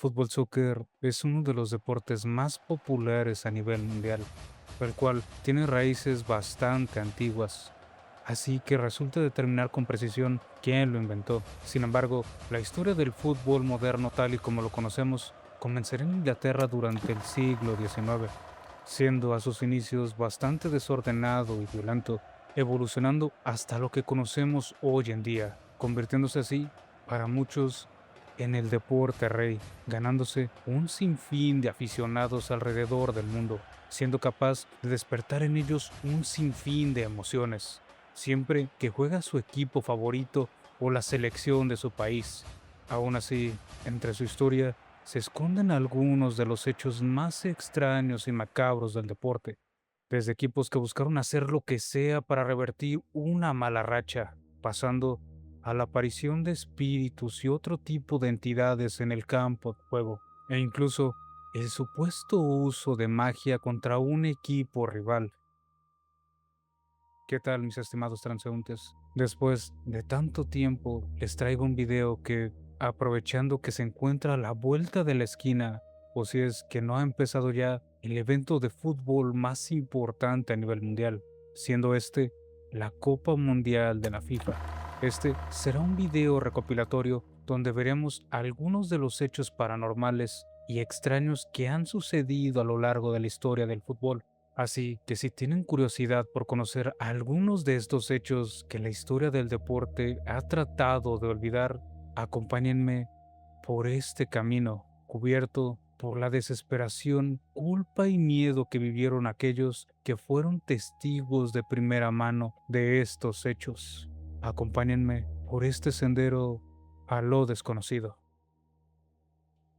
fútbol soccer es uno de los deportes más populares a nivel mundial, el cual tiene raíces bastante antiguas, así que resulta determinar con precisión quién lo inventó. Sin embargo, la historia del fútbol moderno tal y como lo conocemos comenzará en Inglaterra durante el siglo XIX, siendo a sus inicios bastante desordenado y violento, evolucionando hasta lo que conocemos hoy en día, convirtiéndose así, para muchos, en el deporte rey, ganándose un sinfín de aficionados alrededor del mundo, siendo capaz de despertar en ellos un sinfín de emociones, siempre que juega su equipo favorito o la selección de su país. Aún así, entre su historia se esconden algunos de los hechos más extraños y macabros del deporte, desde equipos que buscaron hacer lo que sea para revertir una mala racha, pasando a la aparición de espíritus y otro tipo de entidades en el campo de juego, e incluso el supuesto uso de magia contra un equipo rival. ¿Qué tal, mis estimados transeúntes? Después de tanto tiempo, les traigo un video que, aprovechando que se encuentra a la vuelta de la esquina, o si es que no ha empezado ya, el evento de fútbol más importante a nivel mundial, siendo este la Copa Mundial de la FIFA. Este será un video recopilatorio donde veremos algunos de los hechos paranormales y extraños que han sucedido a lo largo de la historia del fútbol. Así que si tienen curiosidad por conocer algunos de estos hechos que la historia del deporte ha tratado de olvidar, acompáñenme por este camino cubierto por la desesperación, culpa y miedo que vivieron aquellos que fueron testigos de primera mano de estos hechos. Acompáñenme por este sendero a lo desconocido.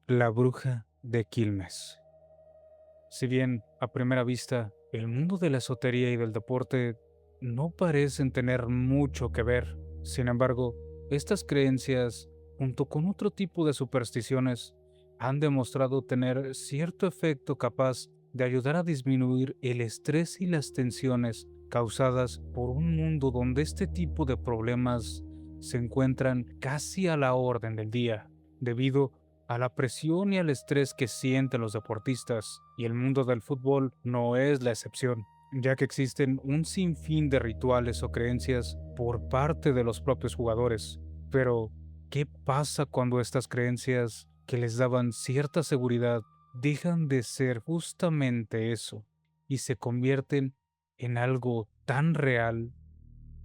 La bruja de Quilmes. Si bien, a primera vista, el mundo de la esotería y del deporte no parecen tener mucho que ver, sin embargo, estas creencias, junto con otro tipo de supersticiones, han demostrado tener cierto efecto capaz de ayudar a disminuir el estrés y las tensiones causadas por un mundo donde este tipo de problemas se encuentran casi a la orden del día, debido a la presión y al estrés que sienten los deportistas, y el mundo del fútbol no es la excepción, ya que existen un sinfín de rituales o creencias por parte de los propios jugadores. Pero, ¿qué pasa cuando estas creencias que les daban cierta seguridad dejan de ser justamente eso y se convierten en algo tan real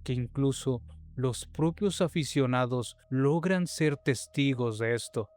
que incluso los propios aficionados logran ser testigos de esto?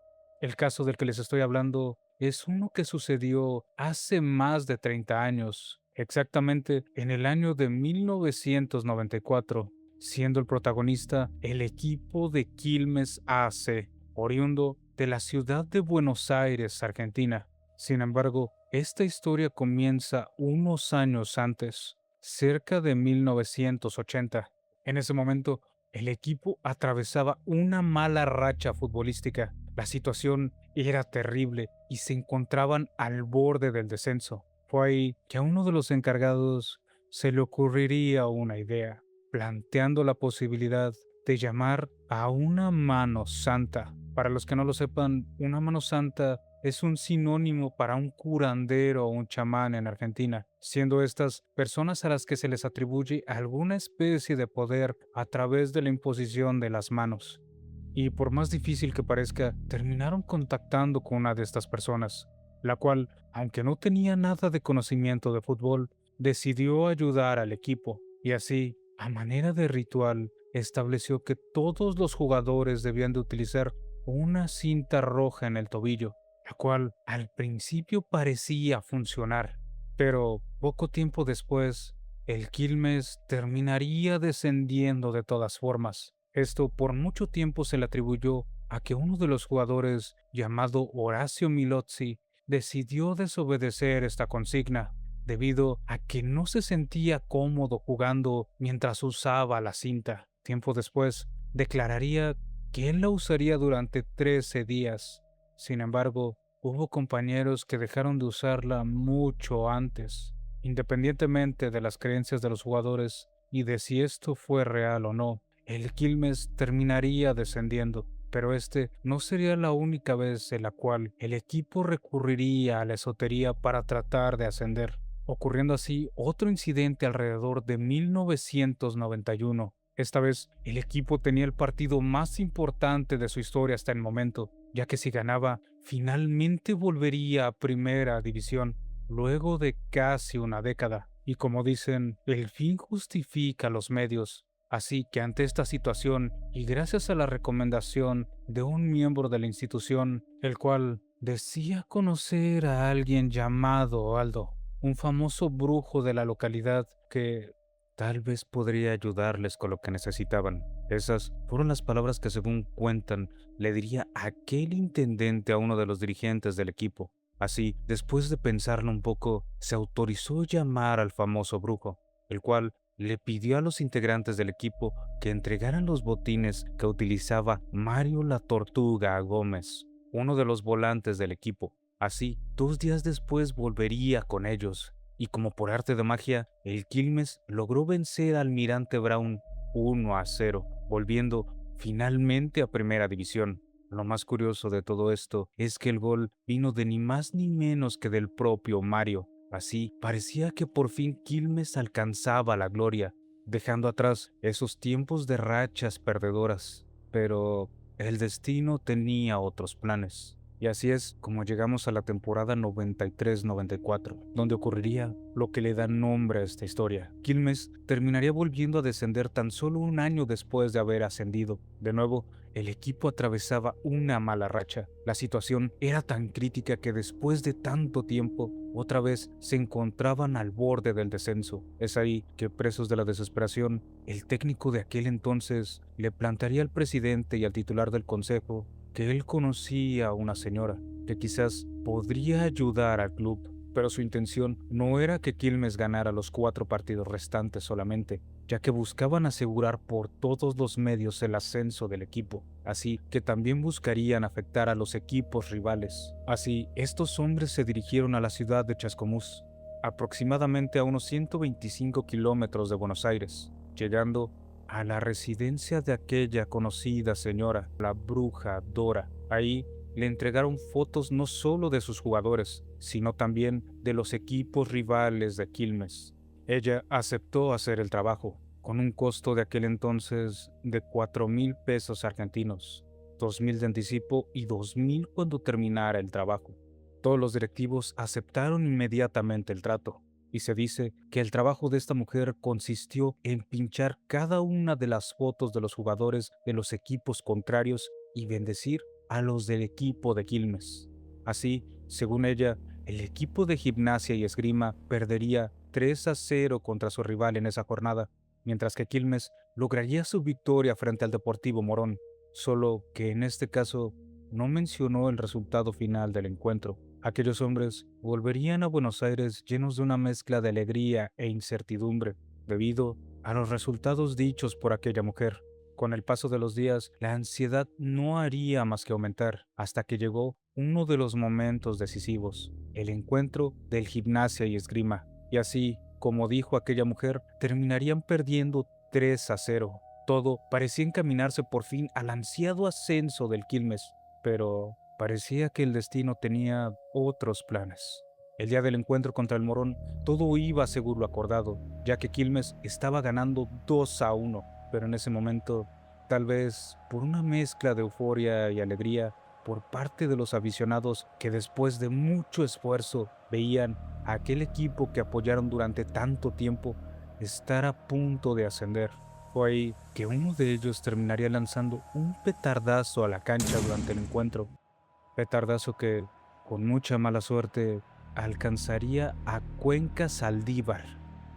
El caso del que les estoy hablando es uno que sucedió hace más de 30 años, exactamente en el año de 1994, siendo el protagonista el equipo de Quilmes AC, oriundo de la ciudad de Buenos Aires, Argentina. Sin embargo, esta historia comienza unos años antes, cerca de 1980. En ese momento, el equipo atravesaba una mala racha futbolística. La situación era terrible y se encontraban al borde del descenso. Fue ahí que a uno de los encargados se le ocurriría una idea, planteando la posibilidad de llamar a una mano santa. Para los que no lo sepan, una mano santa es un sinónimo para un curandero o un chamán en Argentina, siendo estas personas a las que se les atribuye alguna especie de poder a través de la imposición de las manos. Y por más difícil que parezca, terminaron contactando con una de estas personas, la cual, aunque no tenía nada de conocimiento de fútbol, decidió ayudar al equipo, y así, a manera de ritual, estableció que todos los jugadores debían de utilizar una cinta roja en el tobillo, la cual al principio parecía funcionar, pero poco tiempo después, el Quilmes terminaría descendiendo de todas formas. Esto por mucho tiempo se le atribuyó a que uno de los jugadores, llamado Horacio Milozzi, decidió desobedecer esta consigna, debido a que no se sentía cómodo jugando mientras usaba la cinta. Tiempo después, declararía que él la usaría durante 13 días. Sin embargo, hubo compañeros que dejaron de usarla mucho antes. Independientemente de las creencias de los jugadores y de si esto fue real o no, el Quilmes terminaría descendiendo, Pero no sería la única vez en la cual el equipo recurriría a la esotería para tratar de ascender, ocurriendo así otro incidente alrededor de 1991. Esta vez, el equipo tenía el partido más importante de su historia hasta el momento, ya que si ganaba, finalmente volvería a Primera División, luego de casi una década. Y como dicen, el fin justifica los medios. Así que ante esta situación, y gracias a la recomendación de un miembro de la institución, el cual decía conocer a alguien llamado Aldo, un famoso brujo de la localidad que tal vez podría ayudarles con lo que necesitaban. Esas fueron las palabras que, según cuentan, le diría aquel intendente a uno de los dirigentes del equipo. Así, después de pensarlo un poco, se autorizó llamar al famoso brujo, el cual le pidió a los integrantes del equipo que entregaran los botines que utilizaba Mario la Tortuga Gómez, uno de los volantes del equipo. Así, 2 días después volvería con ellos, y como por arte de magia, el Quilmes logró vencer al Almirante Brown 1-0, volviendo finalmente a Primera División. Lo más curioso de todo esto es que el gol vino de ni más ni menos que del propio Mario. Así, parecía que por fin Quilmes alcanzaba la gloria, dejando atrás esos tiempos de rachas perdedoras. Pero el destino tenía otros planes. Y así es como llegamos a la temporada 93-94, donde ocurriría lo que le da nombre a esta historia. Quilmes terminaría volviendo a descender tan solo un año después de haber ascendido. De nuevo, el equipo atravesaba una mala racha. La situación era tan crítica que después de tanto tiempo, otra vez se encontraban al borde del descenso. Es ahí que, presos de la desesperación, el técnico de aquel entonces le plantearía al presidente y al titular del consejo que él conocía a una señora que quizás podría ayudar al club, pero su intención no era que Quilmes ganara los 4 partidos restantes solamente, ya que buscaban asegurar por todos los medios el ascenso del equipo, así que también buscarían afectar a los equipos rivales. Así, estos hombres se dirigieron a la ciudad de Chascomús, aproximadamente a unos 125 kilómetros de Buenos Aires, llegando a la residencia de aquella conocida señora, la bruja Dora. Ahí le entregaron fotos no solo de sus jugadores, sino también de los equipos rivales de Quilmes. Ella aceptó hacer el trabajo, con un costo de aquel entonces de 4,000 pesos argentinos, 2,000 de anticipo y 2,000 cuando terminara el trabajo. Todos los directivos aceptaron inmediatamente el trato, y se dice que el trabajo de esta mujer consistió en pinchar cada una de las fotos de los jugadores de los equipos contrarios y bendecir a los del equipo de Quilmes. Así, según ella, el equipo de Gimnasia y Esgrima perdería 3-0 contra su rival en esa jornada, mientras que Quilmes lograría su victoria frente al Deportivo Morón, solo que en este caso no mencionó el resultado final del encuentro. Aquellos hombres volverían a Buenos Aires llenos de una mezcla de alegría e incertidumbre, debido a los resultados dichos por aquella mujer. Con el paso de los días, la ansiedad no haría más que aumentar, hasta que llegó uno de los momentos decisivos, el encuentro del Gimnasia y Esgrima. Y así, como dijo aquella mujer, terminarían perdiendo 3-0. Todo parecía encaminarse por fin al ansiado ascenso del Quilmes, pero parecía que el destino tenía otros planes. El día del encuentro contra el Morón, todo iba según lo acordado, ya que Quilmes estaba ganando 2-1, pero en ese momento, tal vez por una mezcla de euforia y alegría por parte de los aficionados que después de mucho esfuerzo veían a aquel equipo que apoyaron durante tanto tiempo estar a punto de ascender. Fue ahí que uno de ellos terminaría lanzando un petardazo a la cancha durante el encuentro. Petardazo que, con mucha mala suerte, alcanzaría a Cuenca Saldívar,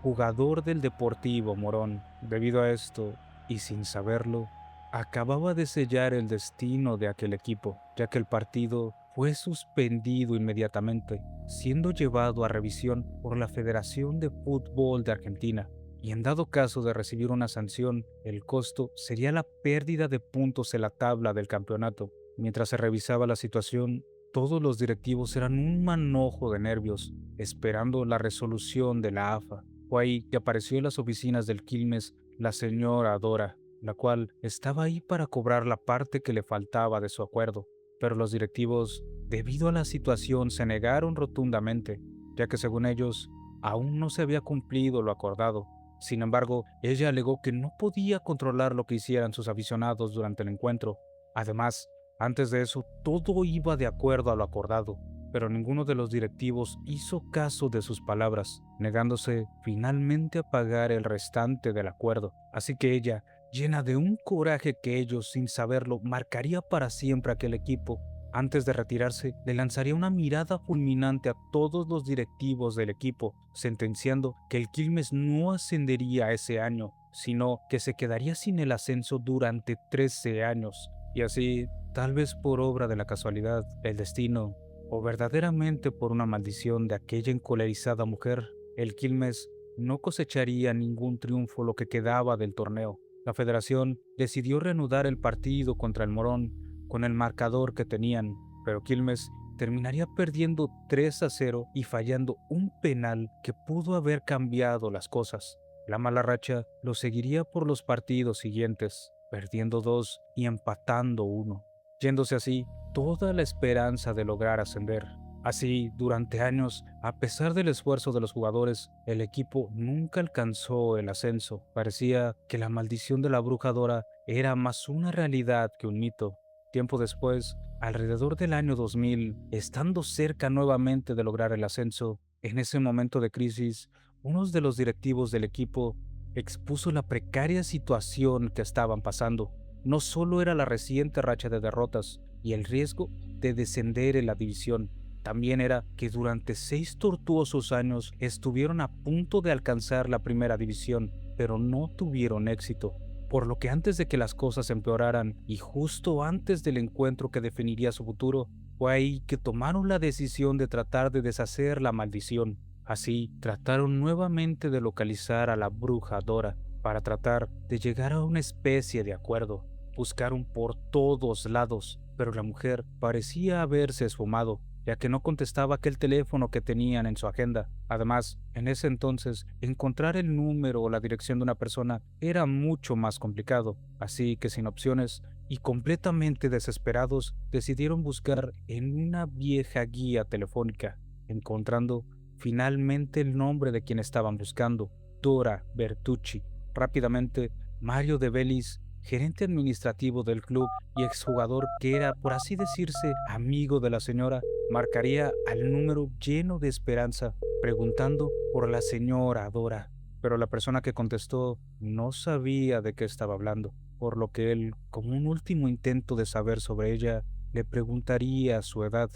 jugador del Deportivo Morón. Debido a esto, y sin saberlo, acababa de sellar el destino de aquel equipo, ya que el partido fue suspendido inmediatamente, siendo llevado a revisión por la Federación de Fútbol de Argentina. Y en dado caso de recibir una sanción, el costo sería la pérdida de puntos en la tabla del campeonato. Mientras se revisaba la situación, todos los directivos eran un manojo de nervios, esperando la resolución de la AFA. Fue ahí que apareció en las oficinas del Quilmes la señora Dora, la cual estaba ahí para cobrar la parte que le faltaba de su acuerdo, pero los directivos, debido a la situación, se negaron rotundamente, ya que según ellos, aún no se había cumplido lo acordado. Sin embargo, ella alegó que no podía controlar lo que hicieran sus aficionados durante el encuentro. Además, antes de eso, todo iba de acuerdo a lo acordado, pero ninguno de los directivos hizo caso de sus palabras, negándose finalmente a pagar el restante del acuerdo. Así que ella, llena de un coraje que ellos, sin saberlo, marcaría para siempre aquel equipo, antes de retirarse, le lanzaría una mirada fulminante a todos los directivos del equipo, sentenciando que el Quilmes no ascendería ese año, sino que se quedaría sin el ascenso durante 13 años. Y así, tal vez por obra de la casualidad, el destino, o verdaderamente por una maldición de aquella encolerizada mujer, el Quilmes no cosecharía ningún triunfo lo que quedaba del torneo. La federación decidió reanudar el partido contra el Morón con el marcador que tenían, pero Quilmes terminaría perdiendo 3-0 y fallando un penal que pudo haber cambiado las cosas. La mala racha lo seguiría por los partidos siguientes, perdiendo 2 y empatando 1, yéndose así toda la esperanza de lograr ascender. Así, durante años, a pesar del esfuerzo de los jugadores, el equipo nunca alcanzó el ascenso. Parecía que la maldición de la Bruja Dora era más una realidad que un mito. Tiempo después, alrededor del año 2000, estando cerca nuevamente de lograr el ascenso, en ese momento de crisis, uno de los directivos del equipo expuso la precaria situación que estaban pasando. No solo era la reciente racha de derrotas y el riesgo de descender en la división, también era que durante 6 tortuosos años estuvieron a punto de alcanzar la primera división, pero no tuvieron éxito. Por lo que antes de que las cosas empeoraran y justo antes del encuentro que definiría su futuro, fue ahí que tomaron la decisión de tratar de deshacer la maldición. Así, trataron nuevamente de localizar a la Bruja Dora para tratar de llegar a una especie de acuerdo. Buscaron por todos lados, pero la mujer parecía haberse esfumado, ya que no contestaba aquel teléfono que tenían en su agenda. Además, en ese entonces, encontrar el número o la dirección de una persona era mucho más complicado, así que sin opciones y completamente desesperados, decidieron buscar en una vieja guía telefónica, encontrando finalmente el nombre de quien estaban buscando, Dora Bertucci. Rápidamente, Mario De Bellis, gerente administrativo del club y exjugador que era, por así decirse, amigo de la señora, marcaría al número lleno de esperanza, preguntando por la señora Dora. Pero la persona que contestó no sabía de qué estaba hablando, por lo que él, como un último intento de saber sobre ella, le preguntaría su edad,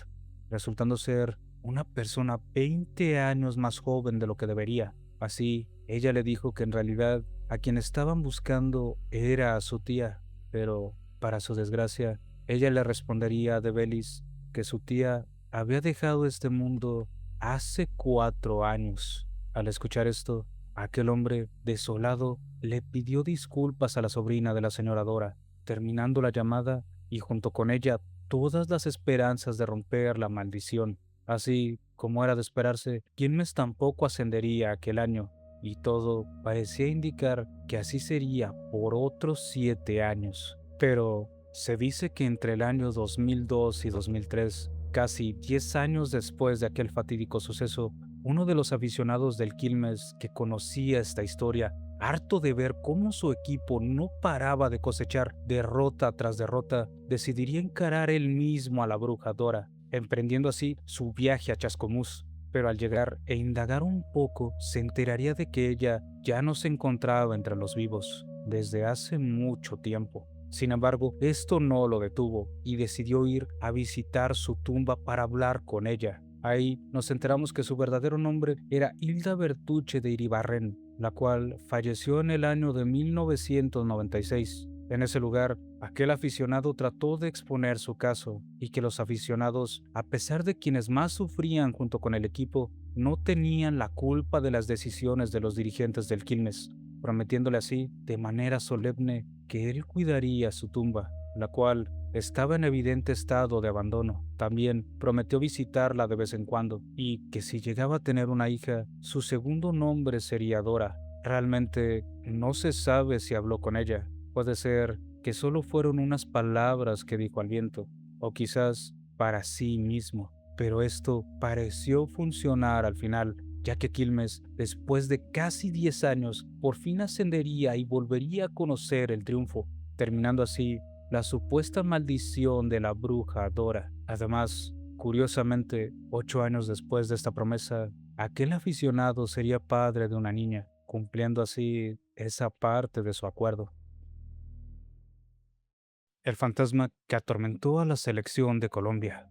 resultando ser una persona 20 años más joven de lo que debería. Así, ella le dijo que en realidad a quien estaban buscando era a su tía, pero, para su desgracia, ella le respondería a De Bellis que su tía había dejado este mundo hace 4 años. Al escuchar esto, aquel hombre, desolado, le pidió disculpas a la sobrina de la señora Dora, terminando la llamada y junto con ella todas las esperanzas de romper la maldición. Así, como era de esperarse, Quilmes tampoco ascendería aquel año, y todo parecía indicar que así sería por otros 7 años. Pero se dice que entre el año 2002 y 2003, casi 10 años después de aquel fatídico suceso, uno de los aficionados del Quilmes que conocía esta historia, harto de ver cómo su equipo no paraba de cosechar derrota tras derrota, decidiría encarar él mismo a la Bruja Dora, emprendiendo así su viaje a Chascomús. Pero al llegar e indagar un poco, se enteraría de que ella ya no se encontraba entre los vivos desde hace mucho tiempo. Sin embargo, esto no lo detuvo y decidió ir a visitar su tumba para hablar con ella. Ahí nos enteramos que su verdadero nombre era Hilda Bertucci de Iribarren, la cual falleció en el año de 1996. En ese lugar, aquel aficionado trató de exponer su caso y que los aficionados, a pesar de quienes más sufrían junto con el equipo, no tenían la culpa de las decisiones de los dirigentes del Quilmes, prometiéndole así, de manera solemne, que él cuidaría su tumba, la cual estaba en evidente estado de abandono. También prometió visitarla de vez en cuando y que si llegaba a tener una hija, su segundo nombre sería Dora. Realmente no se sabe si habló con ella, Puede ser que solo fueron unas palabras que dijo al viento, o quizás para sí mismo. Pero esto pareció funcionar al final, ya que Quilmes, después de casi 10 años, por fin ascendería y volvería a conocer el triunfo, terminando así la supuesta maldición de la bruja Dora. Además, curiosamente, 8 años después de esta promesa, aquel aficionado sería padre de una niña, cumpliendo así esa parte de su acuerdo. El fantasma que atormentó a la selección de Colombia.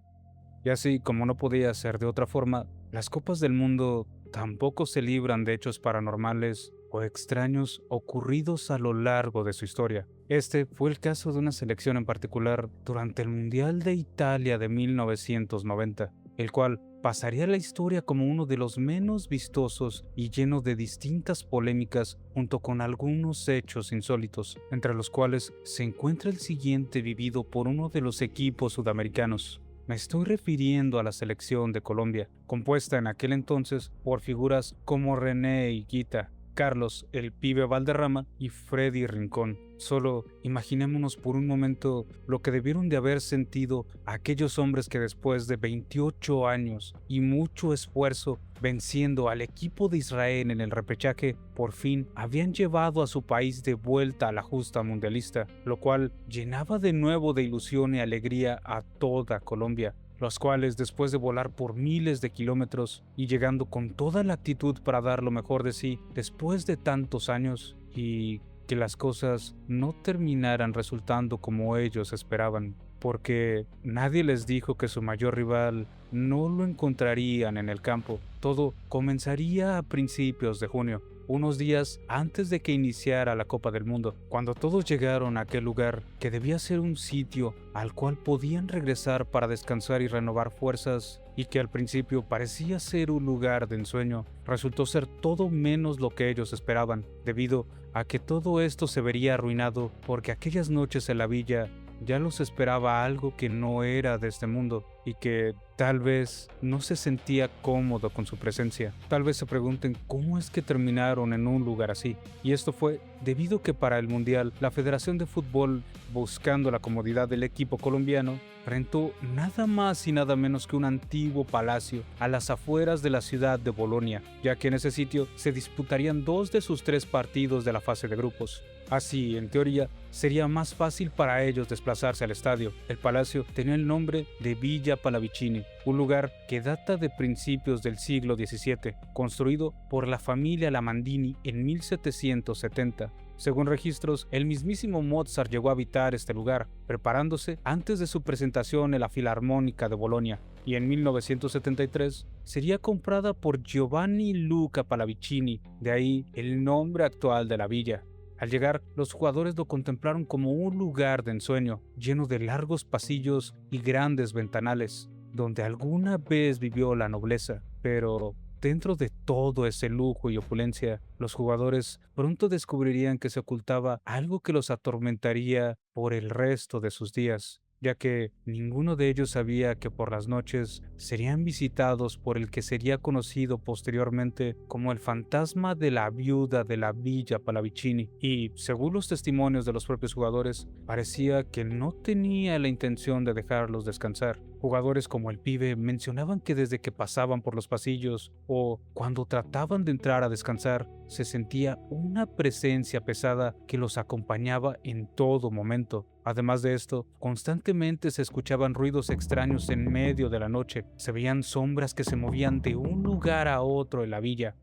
Y así como no podía ser de otra forma, las Copas del Mundo tampoco se libran de hechos paranormales o extraños ocurridos a lo largo de su historia. Este fue el caso de una selección en particular durante el Mundial de Italia de 1990, el cual pasaría a la historia como uno de los menos vistosos y lleno de distintas polémicas, junto con algunos hechos insólitos, entre los cuales se encuentra el siguiente vivido por uno de los equipos sudamericanos. Me estoy refiriendo a la selección de Colombia, compuesta en aquel entonces por figuras como René Higuita, Carlos el Pibe Valderrama y Freddy Rincón. Solo imaginémonos por un momento lo que debieron de haber sentido aquellos hombres que después de 28 años y mucho esfuerzo venciendo al equipo de Israel en el repechaje, por fin habían llevado a su país de vuelta a la justa mundialista, lo cual llenaba de nuevo de ilusión y alegría a toda Colombia, los cuales después de volar por miles de kilómetros y llegando con toda la actitud para dar lo mejor de sí después de tantos años, y que las cosas no terminaran resultando como ellos esperaban, porque nadie les dijo que su mayor rival no lo encontrarían en el campo. Todo comenzaría a principios de junio, unos días antes de que iniciara la Copa del Mundo, cuando todos llegaron a aquel lugar que debía ser un sitio al cual podían regresar para descansar y renovar fuerzas, y que al principio parecía ser un lugar de ensueño, resultó ser todo menos lo que ellos esperaban, debido a que todo esto se vería arruinado porque aquellas noches en la villa ya los esperaba algo que no era de este mundo y que tal vez no se sentía cómodo con su presencia. Tal vez se pregunten cómo es que terminaron en un lugar así. Y esto fue debido a que para el Mundial, la Federación de Fútbol, buscando la comodidad del equipo colombiano, rentó nada más y nada menos que un antiguo palacio a las afueras de la ciudad de Bolonia, ya que en ese sitio se disputarían 2 de sus 3 partidos de la fase de grupos. Así, en teoría, sería más fácil para ellos desplazarse al estadio. El palacio tenía el nombre de Villa Pallavicini, un lugar que data de principios del siglo XVII, construido por la familia Lamandini en 1770. Según registros, el mismísimo Mozart llegó a habitar este lugar, preparándose antes de su presentación en la Filarmónica de Bolonia, y en 1973 sería comprada por Giovanni Luca Pallavicini, de ahí el nombre actual de la villa. Al llegar, los jugadores lo contemplaron como un lugar de ensueño, lleno de largos pasillos y grandes ventanales, donde alguna vez vivió la nobleza. Pero dentro de todo ese lujo y opulencia, los jugadores pronto descubrirían que se ocultaba algo que los atormentaría por el resto de sus días, ya que ninguno de ellos sabía que por las noches serían visitados por el que sería conocido posteriormente como el fantasma de la viuda de la Villa Pallavicini, y según los testimonios de los propios jugadores, parecía que no tenía la intención de dejarlos descansar. Jugadores como el Pibe mencionaban que desde que pasaban por los pasillos o cuando trataban de entrar a descansar, se sentía una presencia pesada que los acompañaba en todo momento. Además de esto, constantemente se escuchaban ruidos extraños en medio de la noche, se veían sombras que se movían de un lugar a otro en la villa.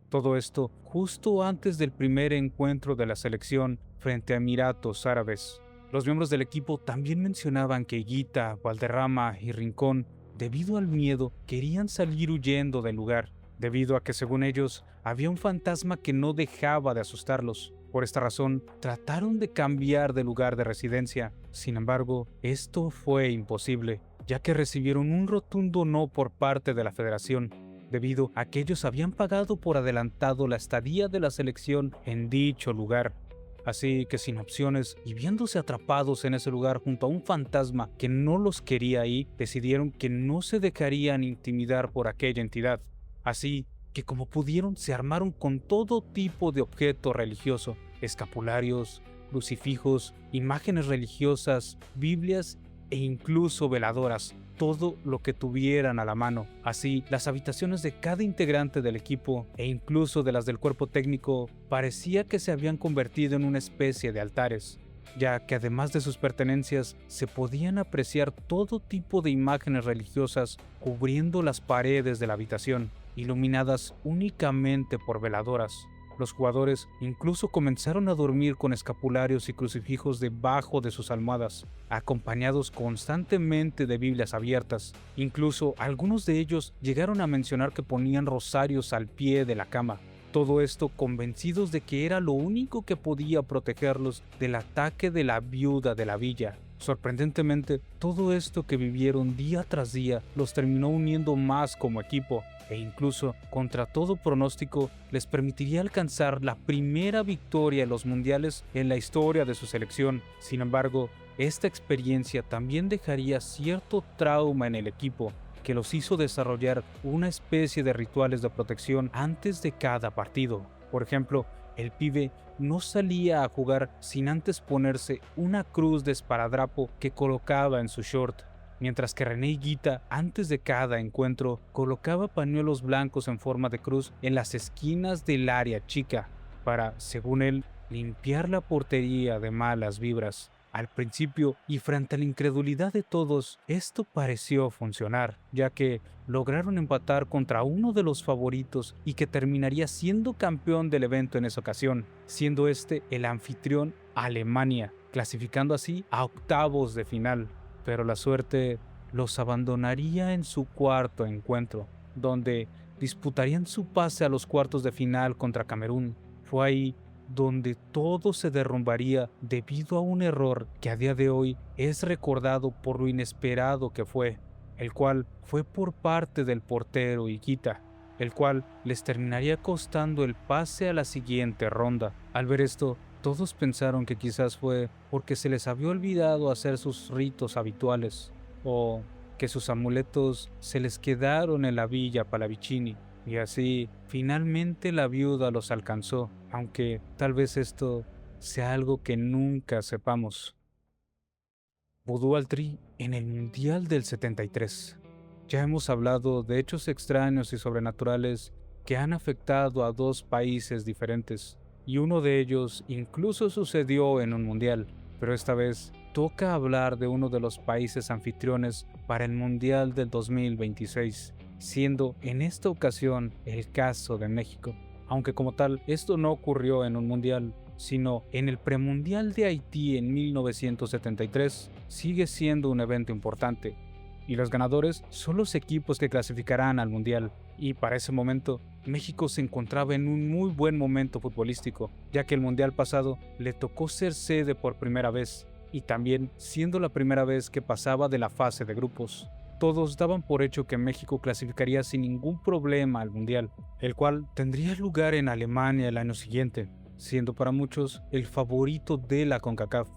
Todo esto justo antes del primer encuentro de la selección frente a Emiratos Árabes. Los miembros del equipo también mencionaban que Higuita, Valderrama y Rincón, debido al miedo, querían salir huyendo del lugar, debido a que según ellos había un fantasma que no dejaba de asustarlos. Por esta razón, trataron de cambiar de lugar de residencia. Sin embargo, esto fue imposible, ya que recibieron un rotundo no por parte de la federación, debido a que ellos habían pagado por adelantado la estadía de la selección en dicho lugar. Así que sin opciones y viéndose atrapados en ese lugar junto a un fantasma que no los quería ahí, decidieron que no se dejarían intimidar por aquella entidad. Así que como pudieron se armaron con todo tipo de objeto religioso, escapularios, crucifijos, imágenes religiosas, Biblias e incluso veladoras, todo lo que tuvieran a la mano. Así, las habitaciones de cada integrante del equipo e incluso de las del cuerpo técnico parecía que se habían convertido en una especie de altares, ya que además de sus pertenencias se podían apreciar todo tipo de imágenes religiosas cubriendo las paredes de la habitación, iluminadas únicamente por veladoras. Los jugadores incluso comenzaron a dormir con escapularios y crucifijos debajo de sus almohadas, acompañados constantemente de Biblias abiertas. Incluso algunos de ellos llegaron a mencionar que ponían rosarios al pie de la cama. Todo esto convencidos de que era lo único que podía protegerlos del ataque de la viuda de la villa. Sorprendentemente, todo esto que vivieron día tras día los terminó uniendo más como equipo, e incluso, contra todo pronóstico, les permitiría alcanzar la primera victoria en los mundiales en la historia de su selección. Sin embargo, esta experiencia también dejaría cierto trauma en el equipo, que los hizo desarrollar una especie de rituales de protección antes de cada partido. Por ejemplo, el pibe no salía a jugar sin antes ponerse una cruz de esparadrapo que colocaba en su short, mientras que René Higuita, antes de cada encuentro, colocaba pañuelos blancos en forma de cruz en las esquinas del área chica, para, según él, limpiar la portería de malas vibras. Al principio, y frente a la incredulidad de todos, esto pareció funcionar, ya que lograron empatar contra uno de los favoritos y que terminaría siendo campeón del evento en esa ocasión, siendo este el anfitrión Alemania, clasificando así a octavos de final. Pero la suerte los abandonaría en su cuarto encuentro, donde disputarían su pase a los cuartos de final contra Camerún. Fue ahí donde todo se derrumbaría debido a un error que a día de hoy es recordado por lo inesperado que fue, el cual fue por parte del portero Higuita, el cual les terminaría costando el pase a la siguiente ronda. Al ver esto, todos pensaron que quizás fue porque se les había olvidado hacer sus ritos habituales, o que sus amuletos se les quedaron en la villa Pallavicini. Y así, finalmente la viuda los alcanzó, aunque tal vez esto sea algo que nunca sepamos. Vudú al Tri en el Mundial del 73. Ya hemos hablado de hechos extraños y sobrenaturales que han afectado a dos países diferentes, y uno de ellos incluso sucedió en un mundial, pero esta vez toca hablar de uno de los países anfitriones para el Mundial del 2026. Siendo en esta ocasión el caso de México, aunque como tal esto no ocurrió en un mundial, sino en el premundial de Haití en 1973, sigue siendo un evento importante, y los ganadores son los equipos que clasificarán al mundial, y para ese momento México se encontraba en un muy buen momento futbolístico, ya que el mundial pasado le tocó ser sede por primera vez, y también siendo la primera vez que pasaba de la fase de grupos. Todos daban por hecho que México clasificaría sin ningún problema al Mundial, el cual tendría lugar en Alemania el año siguiente, siendo para muchos el favorito de la CONCACAF.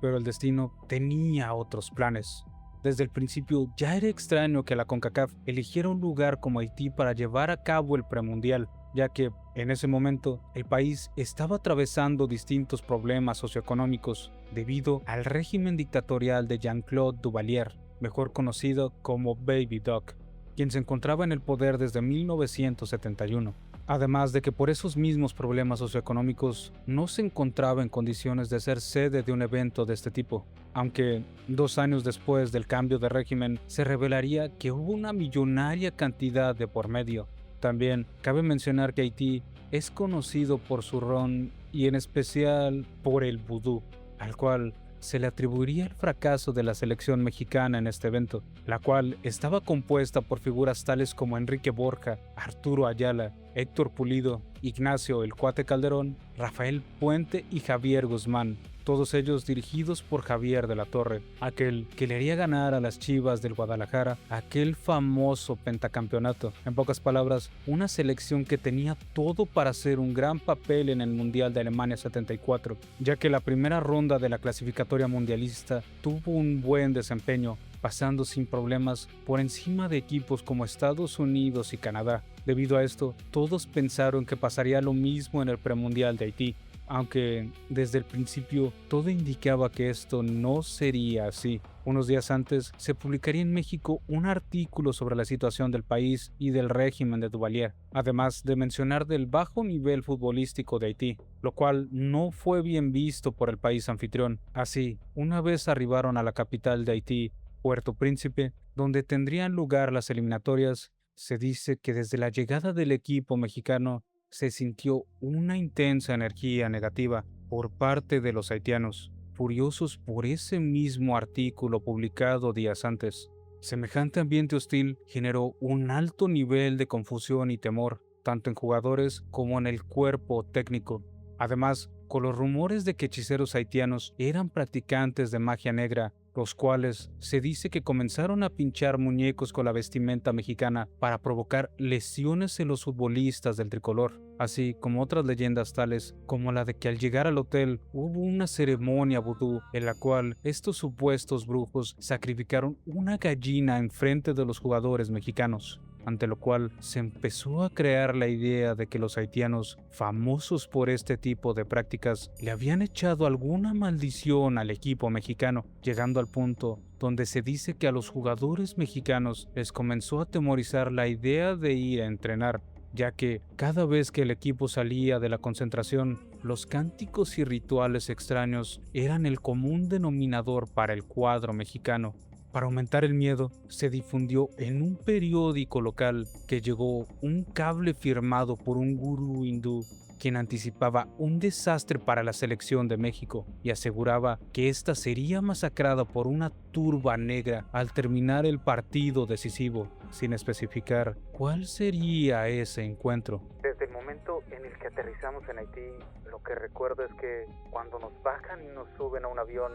Pero el destino tenía otros planes. Desde el principio ya era extraño que la CONCACAF eligiera un lugar como Haití para llevar a cabo el premundial, ya que en ese momento el país estaba atravesando distintos problemas socioeconómicos debido al régimen dictatorial de Jean-Claude Duvalier, mejor conocido como Baby Doc, quien se encontraba en el poder desde 1971. Además de que por esos mismos problemas socioeconómicos no se encontraba en condiciones de ser sede de un evento de este tipo, aunque 2 años después del cambio de régimen se revelaría que hubo una millonaria cantidad de por medio. También cabe mencionar que Haití es conocido por su ron y en especial por el vudú, al cual se le atribuiría el fracaso de la selección mexicana en este evento, la cual estaba compuesta por figuras tales como Enrique Borja, Arturo Ayala, Héctor Pulido, Ignacio El Cuate Calderón, Rafael Puente y Javier Guzmán, todos ellos dirigidos por Javier de la Torre, aquel que le haría ganar a las Chivas del Guadalajara aquel famoso pentacampeonato. En pocas palabras, una selección que tenía todo para hacer un gran papel en el Mundial de Alemania 74, ya que la primera ronda de la clasificatoria mundialista tuvo un buen desempeño, pasando sin problemas por encima de equipos como Estados Unidos y Canadá. Debido a esto, todos pensaron que pasaría lo mismo en el premundial de Haití, aunque desde el principio todo indicaba que esto no sería así. Unos días antes se publicaría en México un artículo sobre la situación del país y del régimen de Duvalier, además de mencionar del bajo nivel futbolístico de Haití, lo cual no fue bien visto por el país anfitrión. Así, una vez arribaron a la capital de Haití, Puerto Príncipe, donde tendrían lugar las eliminatorias, se dice que desde la llegada del equipo mexicano se sintió una intensa energía negativa por parte de los haitianos, furiosos por ese mismo artículo publicado días antes. Semejante ambiente hostil generó un alto nivel de confusión y temor, tanto en jugadores como en el cuerpo técnico. Además, con los rumores de que hechiceros haitianos eran practicantes de magia negra, los cuales se dice que comenzaron a pinchar muñecos con la vestimenta mexicana para provocar lesiones en los futbolistas del tricolor, así como otras leyendas tales como la de que al llegar al hotel hubo una ceremonia vudú en la cual estos supuestos brujos sacrificaron una gallina en frente de los jugadores mexicanos, ante lo cual se empezó a crear la idea de que los haitianos, famosos por este tipo de prácticas, le habían echado alguna maldición al equipo mexicano, llegando al punto donde se dice que a los jugadores mexicanos les comenzó a atemorizar la idea de ir a entrenar, ya que cada vez que el equipo salía de la concentración, los cánticos y rituales extraños eran el común denominador para el cuadro mexicano. Para aumentar el miedo, se difundió en un periódico local que llegó un cable firmado por un gurú hindú, quien anticipaba un desastre para la selección de México y aseguraba que ésta sería masacrada por una turba negra al terminar el partido decisivo, sin especificar cuál sería ese encuentro. Desde el momento en el que aterrizamos en Haití, lo que recuerdo es que cuando nos bajan y nos suben a un avión,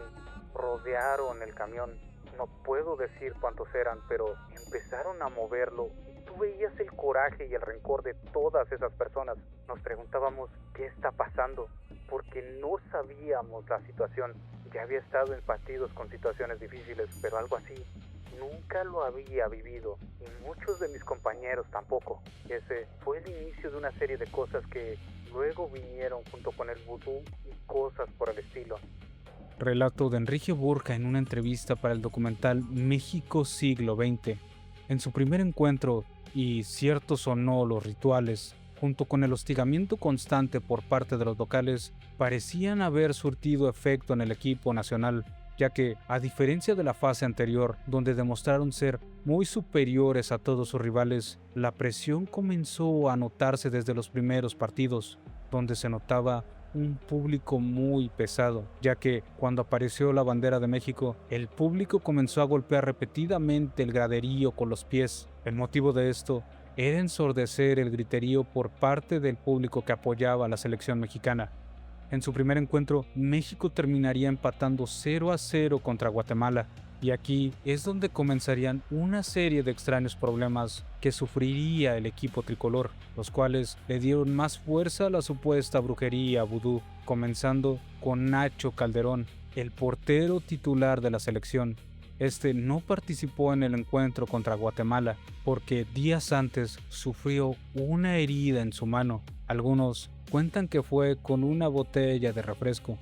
rodearon el camión. No puedo decir cuántos eran, pero empezaron a moverlo y tú veías el coraje y el rencor de todas esas personas. Nos preguntábamos qué está pasando, porque no sabíamos la situación. Ya había estado en partidos con situaciones difíciles, pero algo así nunca lo había vivido, y muchos de mis compañeros tampoco. Ese fue el inicio de una serie de cosas que luego vinieron junto con el vudú y cosas por el estilo. Relato de Enrique Borja en una entrevista para el documental México Siglo XX. En su primer encuentro, y ciertos o no los rituales, junto con el hostigamiento constante por parte de los locales, parecían haber surtido efecto en el equipo nacional, ya que, a diferencia de la fase anterior, donde demostraron ser muy superiores a todos sus rivales, la presión comenzó a notarse desde los primeros partidos, donde se notaba un público muy pesado, ya que cuando apareció la bandera de México, el público comenzó a golpear repetidamente el graderío con los pies. El motivo de esto era ensordecer el griterío por parte del público que apoyaba a la selección mexicana. En su primer encuentro, México terminaría empatando 0-0 contra Guatemala, y aquí es donde comenzarían una serie de extraños problemas que sufriría el equipo tricolor, los cuales le dieron más fuerza a la supuesta brujería vudú, comenzando con Nacho Calderón, el portero titular de la selección. Este no participó en el encuentro contra Guatemala porque días antes sufrió una herida en su mano. Algunos cuentan que fue con una botella de refresco,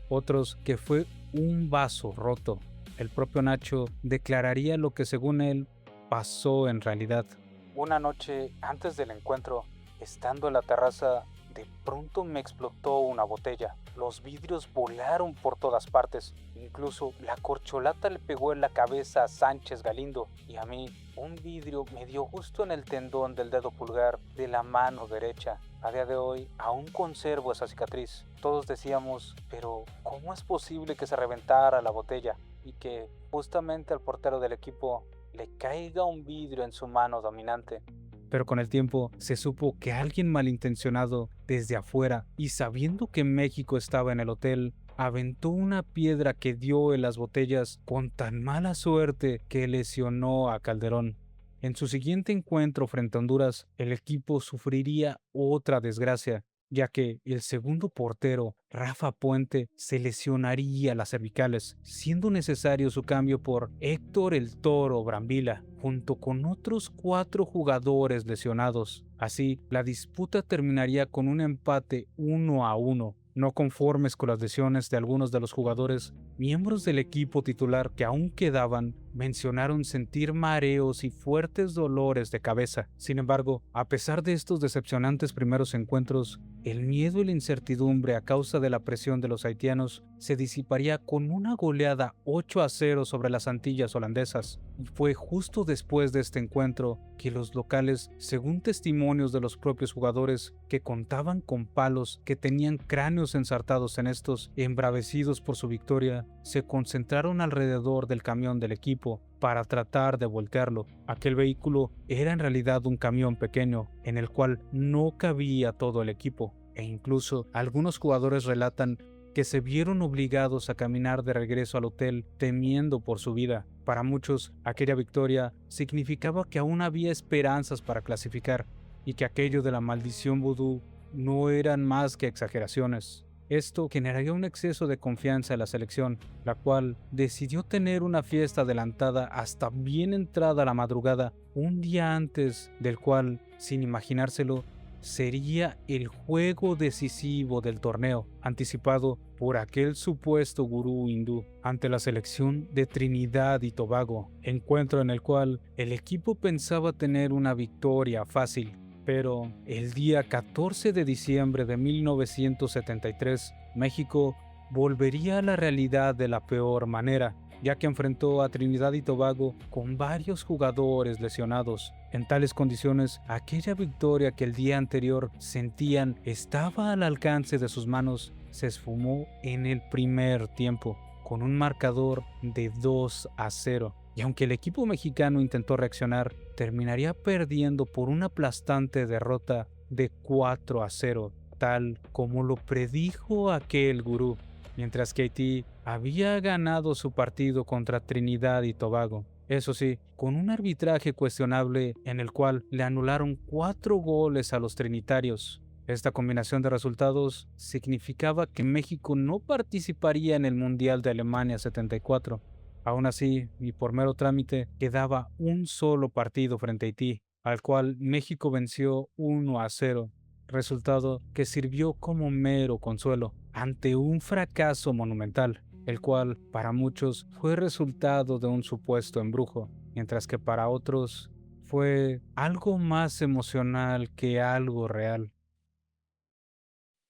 otros que fue un vaso roto. El propio Nacho declararía lo que según él pasó en realidad. Una noche antes del encuentro, estando en la terraza, de pronto me explotó una botella. Los vidrios volaron por todas partes. Incluso la corcholata le pegó en la cabeza a Sánchez Galindo, y a mí un vidrio me dio justo en el tendón del dedo pulgar de la mano derecha. A día de hoy aún conservo esa cicatriz. Todos decíamos, pero ¿cómo es posible que se reventara la botella y que justamente al portero del equipo le caiga un vidrio en su mano dominante? Pero con el tiempo se supo que alguien malintencionado desde afuera, y sabiendo que México estaba en el hotel, aventó una piedra que dio en las botellas con tan mala suerte que lesionó a Calderón. En su siguiente encuentro frente a Honduras, el equipo sufriría otra desgracia, ya que el segundo portero, Rafa Puente, se lesionaría las cervicales, siendo necesario su cambio por Héctor el Toro Brambila, junto con otros 4 jugadores lesionados. Así, la disputa terminaría con un empate 1-1, No conformes con las lesiones de algunos de los jugadores, miembros del equipo titular que aún quedaban mencionaron sentir mareos y fuertes dolores de cabeza. Sin embargo, a pesar de estos decepcionantes primeros encuentros, el miedo y la incertidumbre a causa de la presión de los haitianos se disiparía con una goleada 8-0 sobre las Antillas holandesas. Y fue justo después de este encuentro que los locales, según testimonios de los propios jugadores que contaban con palos que tenían cráneos ensartados en estos, embravecidos por su victoria, se concentraron alrededor del camión del equipo para tratar de voltearlo. Aquel vehículo era en realidad un camión pequeño en el cual no cabía todo el equipo, e incluso algunos jugadores relatan que se vieron obligados a caminar de regreso al hotel temiendo por su vida. Para muchos, aquella victoria significaba que aún había esperanzas para clasificar y que aquello de la maldición vudú no eran más que exageraciones. Esto generaría un exceso de confianza en la selección, la cual decidió tener una fiesta adelantada hasta bien entrada la madrugada, un día antes del cual, sin imaginárselo, sería el juego decisivo del torneo, anticipado por aquel supuesto gurú hindú ante la selección de Trinidad y Tobago, encuentro en el cual el equipo pensaba tener una victoria fácil. Pero el día 14 de diciembre de 1973, México volvería a la realidad de la peor manera, ya que enfrentó a Trinidad y Tobago con varios jugadores lesionados. En tales condiciones, aquella victoria que el día anterior sentían estaba al alcance de sus manos, se esfumó en el primer tiempo, con un marcador de 2-0. Y aunque el equipo mexicano intentó reaccionar, terminaría perdiendo por una aplastante derrota de 4-0, tal como lo predijo aquel gurú, mientras que Haití había ganado su partido contra Trinidad y Tobago. Eso sí, con un arbitraje cuestionable en el cual le anularon 4 goles a los trinitarios. Esta combinación de resultados significaba que México no participaría en el Mundial de Alemania 74. Aún así, y por mero trámite, quedaba un solo partido frente a Haití, al cual México venció 1-0, resultado que sirvió como mero consuelo ante un fracaso monumental, el cual para muchos fue resultado de un supuesto embrujo, mientras que para otros fue algo más emocional que algo real.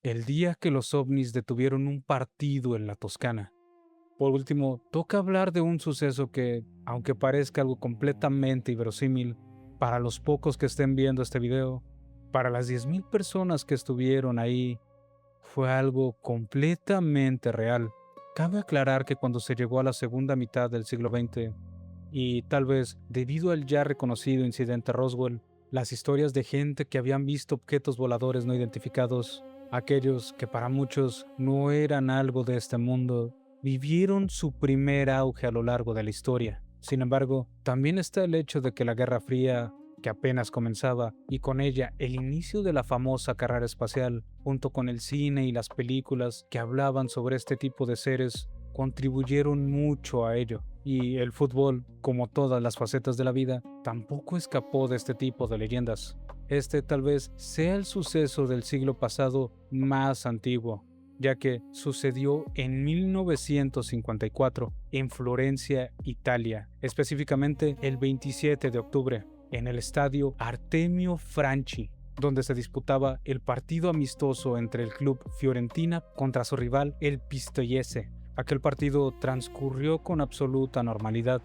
El día que los ovnis detuvieron un partido en la Toscana. Por último, toca hablar de un suceso que, aunque parezca algo completamente inverosímil, para los pocos que estén viendo este video, para las 10,000 personas que estuvieron ahí, fue algo completamente real. Cabe aclarar que cuando se llegó a la segunda mitad del siglo XX, y tal vez debido al ya reconocido incidente Roswell, las historias de gente que habían visto objetos voladores no identificados, aquellos que para muchos no eran algo de este mundo, vivieron su primer auge a lo largo de la historia. Sin embargo, también está el hecho de que la Guerra Fría, que apenas comenzaba, y con ella el inicio de la famosa carrera espacial, junto con el cine y las películas que hablaban sobre este tipo de seres, contribuyeron mucho a ello. Y el fútbol, como todas las facetas de la vida, tampoco escapó de este tipo de leyendas. Este tal vez sea el suceso del siglo pasado más antiguo, ya que sucedió en 1954 en Florencia, Italia, específicamente el 27 de octubre, en el estadio Artemio Franchi, donde se disputaba el partido amistoso entre el club Fiorentina contra su rival el Pistoiese. Aquel partido transcurrió con absoluta normalidad,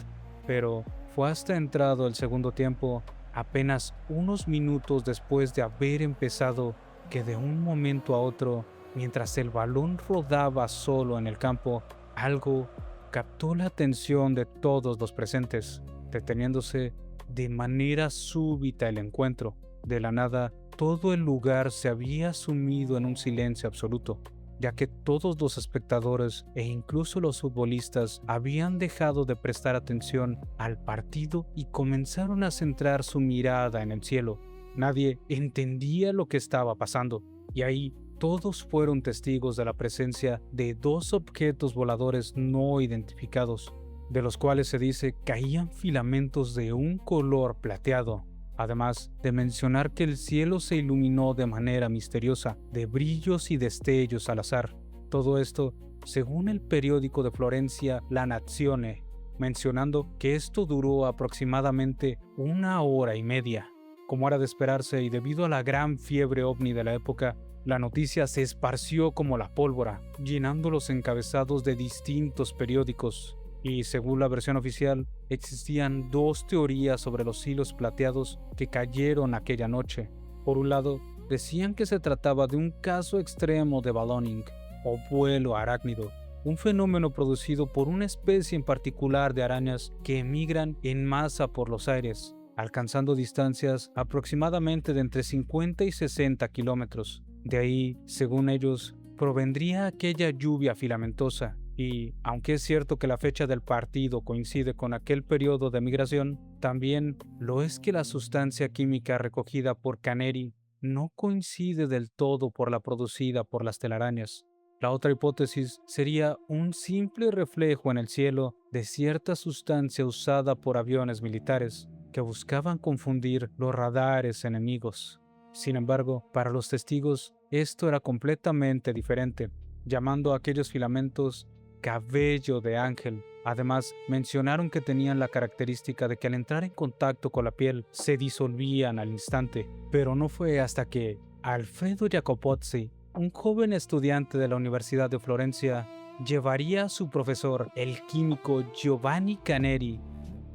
pero fue hasta entrado el segundo tiempo, apenas unos minutos después de haber empezado, que de un momento a otro, mientras el balón rodaba solo en el campo, algo captó la atención de todos los presentes, deteniéndose de manera súbita el encuentro. De la nada, todo el lugar se había sumido en un silencio absoluto, ya que todos los espectadores e incluso los futbolistas habían dejado de prestar atención al partido y comenzaron a centrar su mirada en el cielo. Nadie entendía lo que estaba pasando, y ahí todos fueron testigos de la presencia de 2 objetos voladores no identificados, de los cuales se dice caían filamentos de un color plateado. además de mencionar que el cielo se iluminó de manera misteriosa, de brillos y destellos al azar. Todo esto según el periódico de Florencia La Nazione, mencionando que esto duró aproximadamente 1 hora y media. Como era de esperarse y debido a la gran fiebre ovni de la época, la noticia se esparció como la pólvora, llenando los encabezados de distintos periódicos. Y según la versión oficial, existían 2 teorías sobre los hilos plateados que cayeron aquella noche. Por un lado, decían que se trataba de un caso extremo de ballooning, o vuelo arácnido, un fenómeno producido por una especie en particular de arañas que emigran en masa por los aires, alcanzando distancias aproximadamente de entre 50 y 60 kilómetros. De ahí, según ellos, provendría aquella lluvia filamentosa. Y, aunque es cierto que la fecha del partido coincide con aquel periodo de migración, también lo es que la sustancia química recogida por Caneri no coincide del todo por la producida por las telarañas. La otra hipótesis sería un simple reflejo en el cielo de cierta sustancia usada por aviones militares que buscaban confundir los radares enemigos. Sin embargo, para los testigos, esto era completamente diferente, llamando a aquellos filamentos cabello de ángel. Además, mencionaron que tenían la característica de que al entrar en contacto con la piel se disolvían al instante, pero no fue hasta que Alfredo Jacopozzi, un joven estudiante de la Universidad de Florencia, llevaría a su profesor, el químico Giovanni Caneri,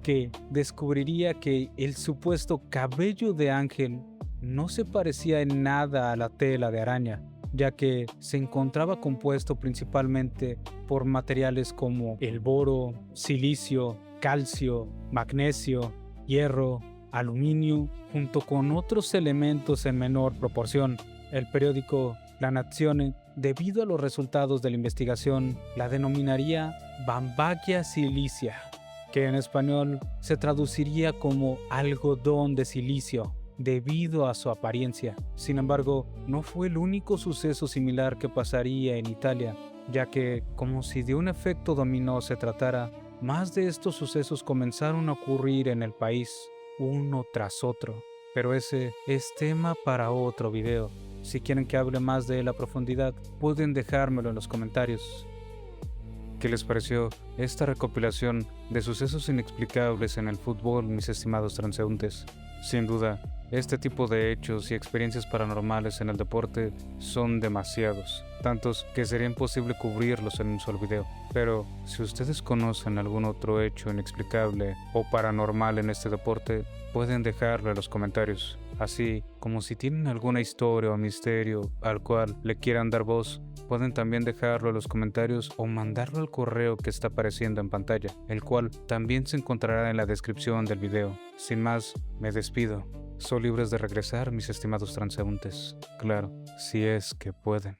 que descubriría que el supuesto cabello de ángel no se parecía en nada a la tela de araña, ya que se encontraba compuesto principalmente por materiales como el boro, silicio, calcio, magnesio, hierro, aluminio, junto con otros elementos en menor proporción. El periódico La Nazione, debido a los resultados de la investigación, la denominaría Bambagia silicia, que en español se traduciría como algodón de silicio, debido a su apariencia. Sin embargo, no fue el único suceso similar que pasaría en Italia, ya que, como si de un efecto dominó se tratara, más de estos sucesos comenzaron a ocurrir en el país, uno tras otro. Pero ese es tema para otro video. Si quieren que hable más de él a profundidad, pueden dejármelo en los comentarios. ¿Qué les pareció esta recopilación de sucesos inexplicables en el fútbol, mis estimados transeúntes? Sin duda, este tipo de hechos y experiencias paranormales en el deporte son demasiados, tantos que sería imposible cubrirlos en un solo video. Pero si ustedes conocen algún otro hecho inexplicable o paranormal en este deporte, pueden dejarlo en los comentarios. Así como si tienen alguna historia o misterio al cual le quieran dar voz, pueden también dejarlo en los comentarios o mandarlo al correo que está apareciendo en pantalla, el cual también se encontrará en la descripción del video. Sin más, me despido. Son libres de regresar, mis estimados transeúntes. Claro, si es que pueden.